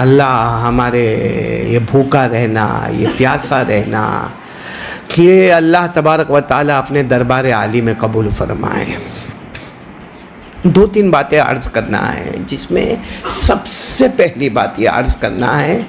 اللہ ہمارے یہ بھوکا رہنا، یہ پیاسا رہنا، کہ یہ اللہ تبارک و تعالیٰ اپنے دربار عالی میں قبول فرمائے۔ دو تین باتیں عرض کرنا ہے، جس میں سب سے پہلی بات یہ عرض کرنا ہے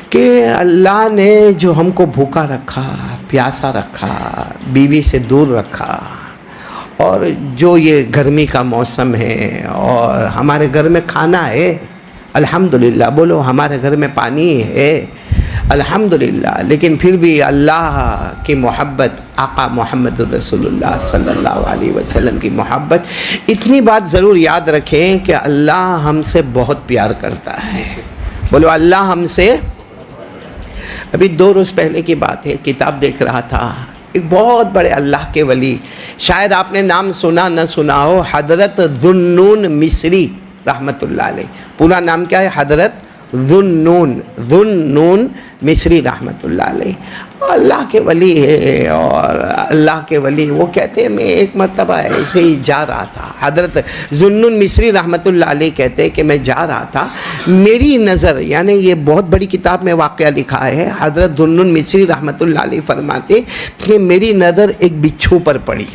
کہ اللہ نے جو ہم کو بھوکا رکھا، پیاسا رکھا، بیوی سے دور رکھا، اور جو یہ گرمی کا موسم ہے اور ہمارے گھر میں کھانا ہے الحمدللہ، بولو ہمارے گھر میں پانی ہے الحمدللہ، لیکن پھر بھی اللہ کی محبت، آقا محمد الرسول اللہ صلی اللہ علیہ وسلم کی محبت، اتنی بات ضرور یاد رکھیں کہ اللہ ہم سے بہت پیار کرتا ہے۔ بولو اللہ ہم سے۔ ابھی 2 روز پہلے کی بات ہے، کتاب دیکھ رہا تھا، ایک بہت بڑے اللہ کے ولی، شاید آپ نے نام سنا نہ سنا ہو، حضرت ذو النون مصری رحمۃ اللہ علیہ۔ پورا نام کیا ہے؟ حضرت ذو النون مصری رحمۃ اللہ علیہ۔ اللہ کے ولی ہے، اور اللہ کے ولی وہ کہتے ہیں، میں ایک مرتبہ ایسے ہی جا رہا تھا، حضرت ذو النون مصری رحمۃ اللہ علیہ کہتے ہیں کہ میں جا رہا تھا، میری نظر، یعنی یہ بہت بڑی کتاب میں واقعہ لکھا ہے، حضرت ذو النون مصری رحمۃ اللہ علیہ فرماتے کہ میری نظر ایک بچھو پر پڑی۔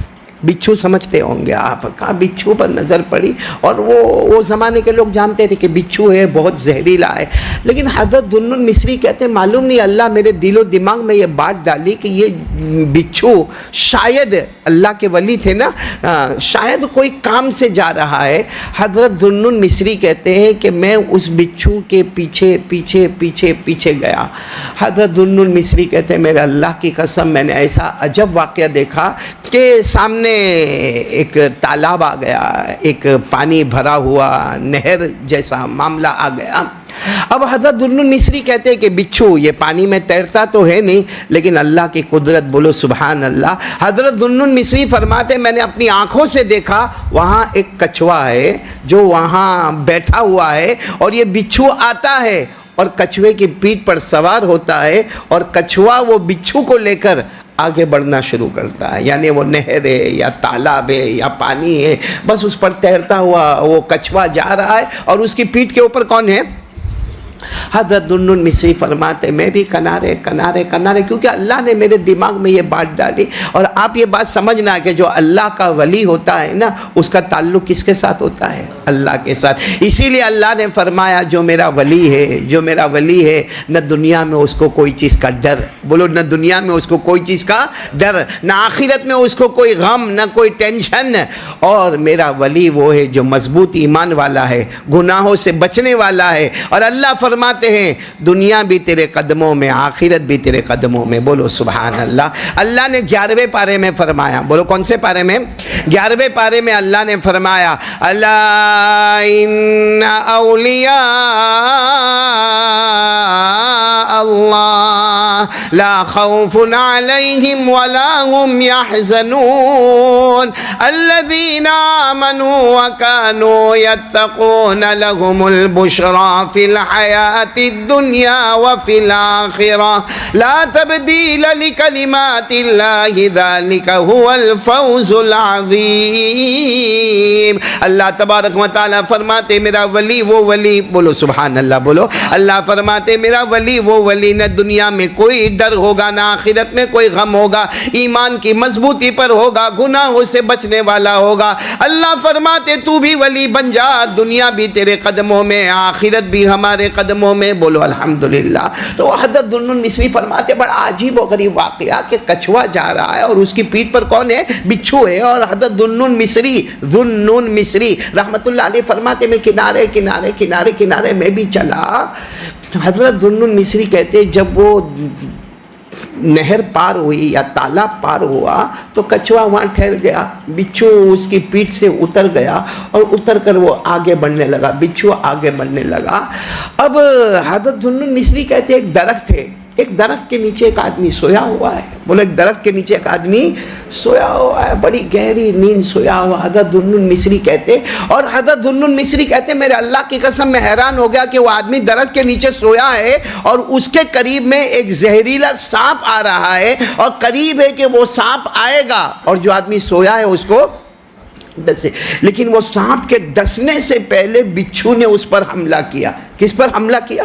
بچھو سمجھتے ہوں گے آپ، کہاں بچھو پر نظر پڑی، اور وہ زمانے کے لوگ جانتے تھے کہ بچھو ہے، بہت زہریلا ہے، لیکن حضرت ذو النون مصری کہتے ہیں معلوم نہیں اللہ میرے دل و دماغ میں یہ بات ڈالی کہ یہ بچھو شاید، اللہ کے ولی تھے نا، شاید کوئی کام سے جا رہا ہے۔ حضرت ذو النون مصری کہتے ہیں کہ میں اس بچھو کے پیچھے پیچھے پیچھے پیچھے گیا۔ حضرت ذو النون مصری کہتے ہیں میرے اللہ کی قسم میں نے ایسا عجب واقعہ دیکھا کہ سامنے ایک تالاب آ گیا، ایک پانی بھرا ہوا نہر جیسا معاملہ آ گیا۔ اب حضرت ذو النون مصری کہتے ہیں کہ بچھو یہ پانی میں تیرتا تو ہے نہیں، لیکن اللہ کی قدرت، بولو سبحان اللہ۔ حضرت ذو النون مصری فرماتے ہیں میں نے اپنی آنکھوں سے دیکھا وہاں ایک کچھوا ہے جو وہاں بیٹھا ہوا ہے، اور یہ بچھو آتا ہے اور کچھوے کی پیٹھ پر سوار ہوتا ہے، اور کچھوا وہ بچھو کو لے کر آگے بڑھنا شروع کرتا ہے، یعنی وہ نہر ہے یا تالاب ہے یا پانی ہے، بس اس پر تیرتا ہوا وہ کچھوا جا رہا ہے، اور اس کی پیٹھ کے اوپر کون ہے؟ حضرت ذو النون مصری فرماتے میں بھی کنارے کنارے کنارے، کیونکہ اللہ نے میرے دماغ میں یہ بات ڈالی۔ اور آپ یہ بات سمجھنا کہ جو اللہ کا ولی ہوتا ہے نا، اس کا تعلق کس کے ساتھ ہوتا ہے؟ اللہ کے ساتھ۔ اسی لیے اللہ نے فرمایا جو میرا ولی ہے، جو میرا ولی ہے، نہ دنیا میں اس کو کوئی چیز کا ڈر، بولو نہ دنیا میں اس کو کوئی چیز کا ڈر، نہ آخرت میں اس کو کوئی غم، نہ کوئی ٹینشن۔ اور میرا ولی وہ ہے جو مضبوط ایمان والا ہے، گناہوں سے بچنے والا ہے، اور اللہ فرماتے ہیں دنیا بھی تیرے قدموں میں، آخرت بھی تیرے قدموں میں، بولو سبحان اللہ۔ اللہ نے 11ویں پارے میں فرمایا، بولو کون سے پارے میں؟ 11ویں پارے میں اللہ نے فرمایا الا ان اولیاء اللہ لا خوف علیہم ولا هم يحزنون الذین آمنوا وكانوا يتقون لهم البشرى في الحياة الدنيا وفي الآخرة لا تبديل لكلمات الله ذلك هو الفوز العظیم۔ اللہ تبارک و تعالیٰ فرماتے میرا ولی وہ ولی، بولو سبحان اللہ، بولو اللہ فرماتے میرا ولی وہ ولی، نہ دنیا میں کوئی ڈر ہوگا، نہ آخرت میں کوئی غم ہوگا، ایمان کی مضبوطی پر ہوگا، گناہوں سے بچنے والا ہوگا۔ اللہ فرماتے تو بھی ولی بن جا، دنیا بھی تیرے قدموں میں، آخرت بھی ہمارے قدموں میں، بولو الحمدللہ۔ تو حضرت ذو النون مصری فرماتے بڑا عجیب و غریب واقعہ کہ کچھوا جا رہا ہے اور اس کی پیٹھ پر کون ہے؟ بچھو ہے، اور حضرت ذو النون مصری رحمت اللہ علیہ فرماتے میں کنارے کنارے کنارے کنارے میں بھی چلا۔ حضرت ذو النون مصری کہتے جب وہ نہر پار ہوئی یا تالاب پار ہوا تو کچھوا وہاں ٹھہر گیا، بچھو اس کی پیٹھ سے اتر گیا اور اتر کر وہ آگے بڑھنے لگا، بچھو آگے بڑھنے لگا۔ اب حضرت ذو النون مصری کہتے ایک درخت ہے، ایک درخت کے نیچے ایک آدمی سویا ہوا ہے، بولے ایک درخت کے نیچے ایک آدمی سویا ہوا ہے، بڑی گہری نیند سویا ہوا۔ حضرت ذو النون مصری کہتے، اور حضرت ذو النون مصری کہتے میرے اللہ کی قسم میں حیران ہو گیا کہ وہ آدمی درخت کے نیچے سویا ہے اور اس کے قریب میں ایک زہریلا سانپ آ رہا ہے، اور قریب ہے کہ وہ سانپ آئے گا اور جو آدمی سویا ہے اس کو ڈسے، لیکن وہ سانپ کے ڈسنے سے پہلے بچھو نے اس پر حملہ کیا۔ کس پر حملہ کیا؟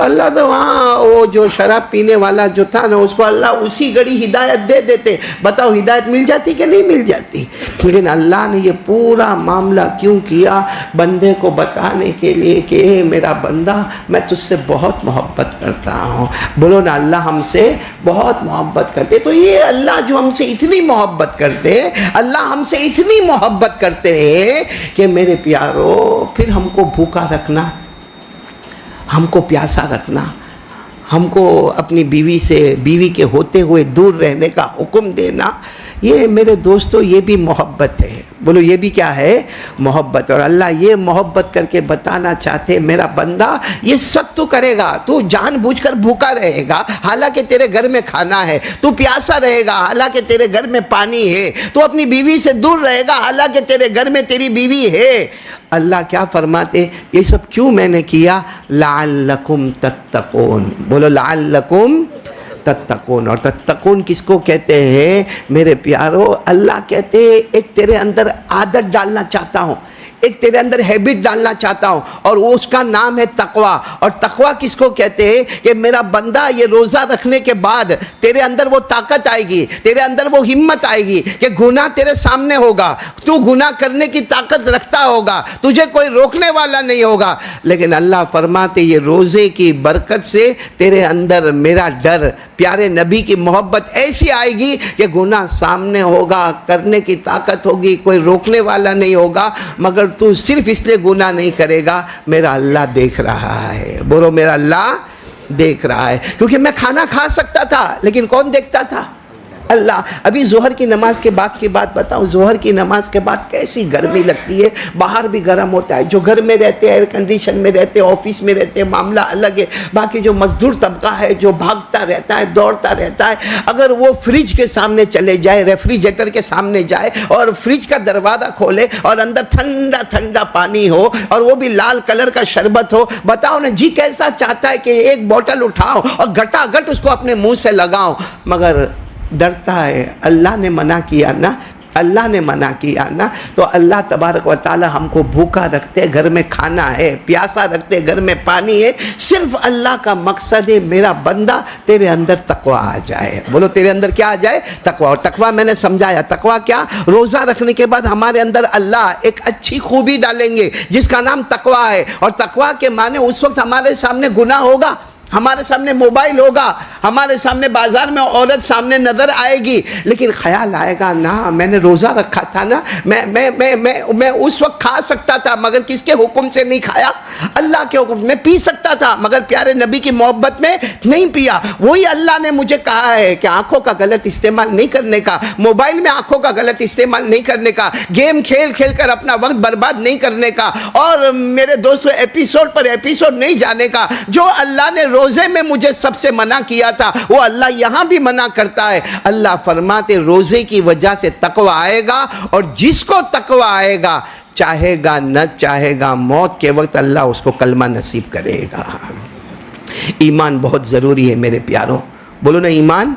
اللہ تو وہاں وہ جو شراب پینے والا جو تھا نا اس کو اللہ اسی گھڑی ہدایت دے دیتے. بتاؤ ہدایت مل جاتی کہ نہیں مل جاتی؟ لیکن اللہ نے یہ پورا معاملہ کیوں کیا؟ بندے کو بتانے کے لیے کہ اے میرا بندہ میں تجھ سے بہت محبت کرتا ہوں. بولو نا اللہ ہم سے بہت محبت کرتے. تو یہ اللہ جو ہم سے اتنی محبت کرتے، اللہ ہم سے اتنی محبت کرتے ہیں کہ میرے پیارو پھر ہم کو بھوکا رکھنا، ہم کو پیاسا رکھنا، ہم کو اپنی بیوی کے ہوتے ہوئے دور رہنے کا حکم دینا، یہ میرے دوستو یہ بھی محبت ہے. بولو یہ بھی کیا ہے؟ محبت. اور اللہ یہ محبت کر کے بتانا چاہتے میرا بندہ یہ سب تو کرے گا، تو جان بوجھ کر بھوکا رہے گا حالانکہ تیرے گھر میں کھانا ہے، تو پیاسا رہے گا حالانکہ تیرے گھر میں پانی ہے، تو اپنی بیوی سے دور رہے گا حالانکہ تیرے گھر میں تیری بیوی ہے. اللہ کیا فرماتے؟ یہ سب کیوں میں نے کیا؟ لعلکم تتقون. بولو لعلکم تتقون. اور تتقون کس کو کہتے ہیں میرے پیارو؟ اللہ کہتے ہیں ایک تیرے اندر عادت ڈالنا چاہتا ہوں، ایک تیرے اندر ہیبٹ ڈالنا چاہتا ہوں، اور وہ اس کا نام ہے تقوی. اور تقوی کس کو کہتے ہیں؟ کہ میرا بندہ یہ روزہ رکھنے کے بعد تیرے اندر وہ طاقت آئے گی، تیرے اندر وہ ہمت آئے گی کہ گناہ تیرے سامنے ہوگا، تو گناہ کرنے کی طاقت رکھتا ہوگا، تجھے کوئی روکنے والا نہیں ہوگا. لیکن اللہ فرماتے یہ روزے کی برکت سے تیرے اندر میرا ڈر، پیارے نبی کی محبت ایسی آئے گی کہ گناہ سامنے ہوگا، کرنے کی طاقت ہوگی، کوئی روکنے والا نہیں ہوگا، مگر تو صرف اس لیے گناہ نہیں کرے گا میرا اللہ دیکھ رہا ہے. بولو میرا اللہ دیکھ رہا ہے. کیونکہ میں کھانا کھا سکتا تھا لیکن کون دیکھتا تھا؟ اللہ. ابھی ظہر کی نماز کے بعد کی بات بتاؤں، ظہر کی نماز کے بعد کیسی گرمی لگتی ہے، باہر بھی گرم ہوتا ہے، جو گھر میں رہتے ہیں ایئر کنڈیشن میں رہتے ہیں، آفس میں رہتے ہیں، معاملہ الگ ہے. باقی جو مزدور طبقہ ہے جو بھاگتا رہتا ہے، دوڑتا رہتا ہے، اگر وہ فریج کے سامنے چلے جائے، ریفریجریٹر کے سامنے جائے اور فریج کا دروازہ کھولے اور اندر ٹھنڈا ٹھنڈا پانی ہو اور وہ بھی لال کلر کا شربت ہو، بتاؤ نا جی کیسا چاہتا ہے کہ ایک بوتل اٹھاؤ اور گھٹا گھٹ اس کو اپنے منہ سے لگاؤ، مگر ڈرتا ہے. اللہ نے منع کیا نا، اللہ نے منع کیا نا. تو اللہ تبارک و تعالی ہم کو بھوکا رکھتے، گھر میں کھانا ہے، پیاسا رکھتے، گھر میں پانی ہے. صرف اللہ کا مقصد ہے میرا بندہ تیرے اندر تقوی آ جائے. بولو تیرے اندر کیا آ جائے؟ تقوی. اور تقوی میں نے سمجھایا تقوی کیا؟ روزہ رکھنے کے بعد ہمارے اندر اللہ ایک اچھی خوبی ڈالیں گے جس کا نام تقوی ہے. اور تقوی کے معنی اس وقت ہمارے سامنے گناہ ہوگا، ہمارے سامنے موبائل ہوگا، ہمارے سامنے بازار میں عورت سامنے نظر آئے گی، لیکن خیال آئے گا نا میں نے روزہ رکھا تھا نا، میں اس وقت کھا سکتا تھا مگر کس کے حکم سے نہیں کھایا؟ اللہ کے حکم. میں پی سکتا تھا مگر پیارے نبی کی محبت میں نہیں پیا. وہی اللہ نے مجھے کہا ہے کہ آنکھوں کا غلط استعمال نہیں کرنے کا، موبائل میں آنکھوں کا غلط استعمال نہیں کرنے کا، گیم کھیل کھیل کر اپنا وقت برباد نہیں کرنے کا، اور میرے دوستو ایپیسوڈ پر ایپیسوڈ نہیں جانے کا. جو اللہ نے روزے میں مجھے سب سے منع کیا تھا وہ اللہ یہاں بھی منع کرتا ہے. اللہ فرماتے روزے کی وجہ سے تقوی آئے گا، اور جس کو تقوی آئے گا چاہے گا نہ چاہے گا موت کے وقت اللہ اس کو کلمہ نصیب کرے گا. ایمان بہت ضروری ہے میرے پیاروں. بولو نا ایمان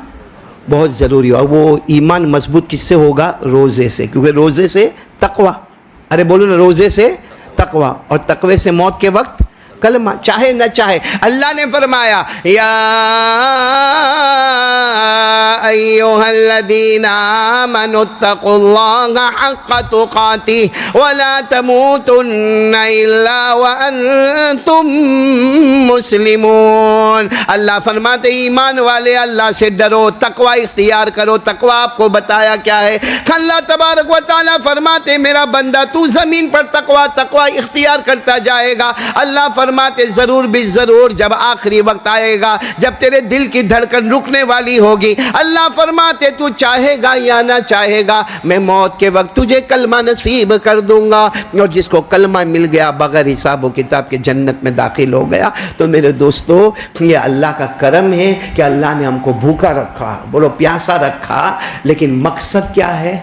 بہت ضروری ہے. اور وہ ایمان مضبوط کس سے ہوگا؟ روزے سے. کیونکہ روزے سے تقوی. ارے بولو نا روزے سے تقوی، اور تقوی سے موت کے وقت کلمہ، چاہے نہ چاہے. اللہ نے فرمایا یا ایھا الذین آمنوا اتقوا اللہ حق تقاتہ ولا تموتن الا وانتم مسلمون. اللہ فرماتے ایمان والے اللہ سے ڈرو، تقوی اختیار کرو. تقوی آپ کو بتایا کیا ہے؟ اللہ تبارک و تعالیٰ فرماتے میرا بندہ تو زمین پر تقوی اختیار کرتا جائے گا. اللہ فرماتے ضرور بھی ضرور جب آخری وقت آئے گا، جب تیرے دل کی دھڑکن رکنے والی ہوگی، اللہ فرماتے تو چاہے گا یا نہ چاہے گا میں موت کے وقت تجھے کلمہ نصیب کر دوں گا. اور جس کو کلمہ مل گیا بغیر حساب و کتاب کے جنت میں داخل ہو گیا. تو میرے دوستو یہ اللہ کا کرم ہے کہ اللہ نے ہم کو بھوکا رکھا، بولو پیاسا رکھا، لیکن مقصد کیا ہے؟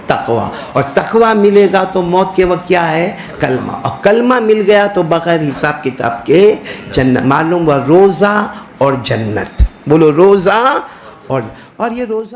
تقوی. اور تقوی ملے گا تو موت کے وقت کیا ہے؟ کلمہ. اور کلمہ مل گیا تو بغیر حساب کتاب کے جنت. معلوم ہوا روزہ اور جنت. بولو روزہ اور یہ روزہ